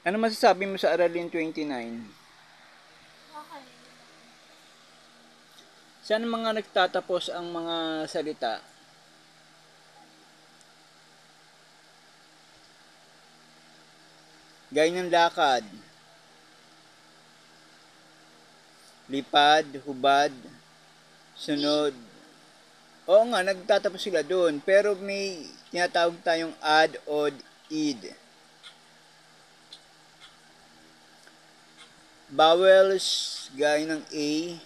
Ano masasabi mo sa Aralin 29? Okay. Saan mga nagtatapos ang mga salita? Gaya ng lakad, lipad, hubad, sunod. Oo nga, nagtatapos sila doon. Pero may tinatawag tayong ad, od, id. Vowels, gaya ng A,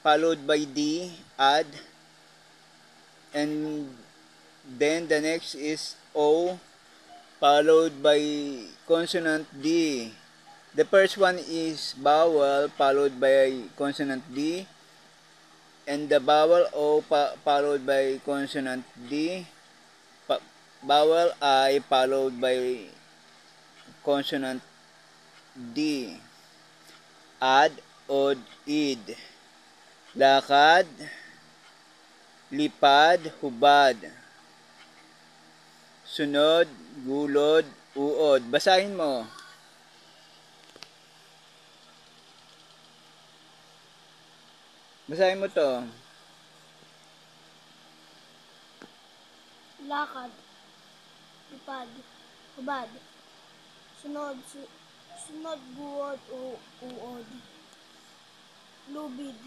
followed by D, ad. And then the next is O, followed by consonant D. The first one is vowel, followed by consonant D. And the vowel O followed by consonant D. Vowel I followed by consonant D. Ad, od, id. Lakad, lipad, hubad. Sunod, gulod, uod. Basahin mo. Basahin mo to. Lakad. Lipad. Hubad. Sunod. Sunod. Buwad. Uod. Lubid.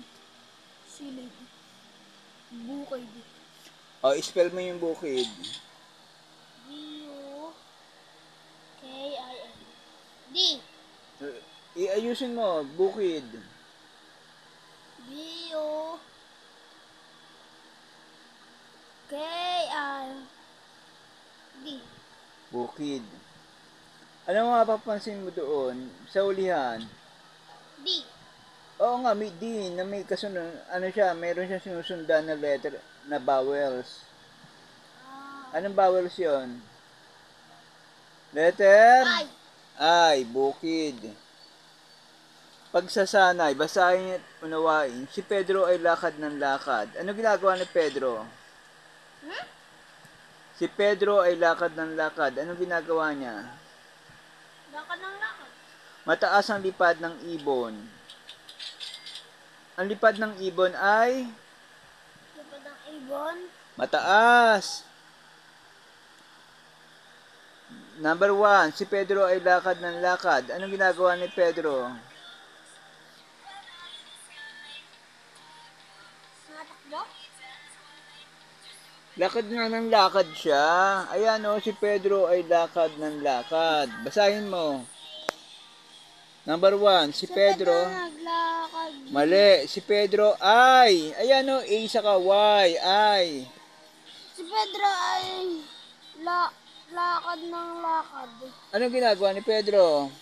Silid. Bukid. O, spell mo yung bukid. B-U-K-I-N. D. Iayusin mo, bukid. B-U-K-I-D. Bukid. Ano nga papansin mo doon sa ulihan? D. Oo nga, may D na may kasunod. Ano siya, meron siya sinusundan na letter na vowels. Anong vowels yon? Letter? I. I, bukid. Pagsasanay, basahin at unawain. Si Pedro ay lakad ng lakad. Ano ginagawa ni Pedro? Si Pedro ay lakad ng lakad. Ano ginagawa niya? Lakad ng lakad. Mataas ang lipad ng ibon. Ang lipad ng ibon ay Lipad ng ibon. mataas. Number 1, si Pedro ay lakad ng lakad. Anong ginagawa ni Pedro? Natakbo. Lakad nga ng lakad siya. Ayan o, si Pedro ay lakad ng lakad. Basahin mo. Number 1, si Pedro. Naglakad. Mali, si Pedro ay. Ayan o, A saka Y, ay. Si Pedro ay lakad ng lakad. Anong ginagawa ni Pedro?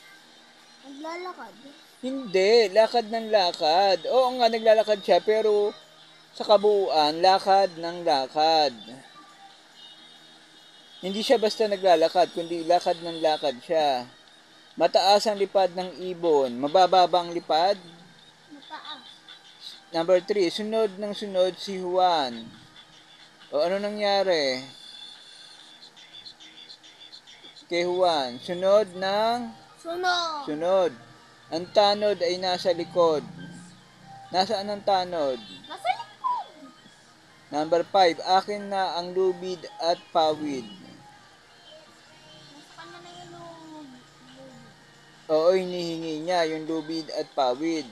Naglalakad. Hindi, lakad ng lakad. Oo nga, naglalakad siya, pero sa kabuuan, lakad ng lakad. Hindi siya basta naglalakad, kundi lakad ng lakad siya. Mataas ang lipad ng ibon. Mababa ba ang lipad? Mataas. Number 3, sunod ng sunod si Juan. O ano nangyari? Kay Juan, sunod ng sunod. Ang tanod ay nasa likod. Nasaan ang tanod? Nasa likod. Number 5, akin na ang lubid at pawid. Nasa kanya na yung lubid. Oo, hinihingi niya yung lubid at pawid.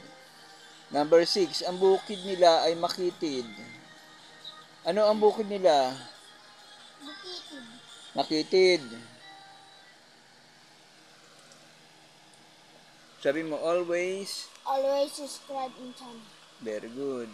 Number 6, ang bukid nila ay makitid. Ano ang bukid nila? Bukitid. Makitid. Sabi mo, always. Always subscribe in channel. Very good.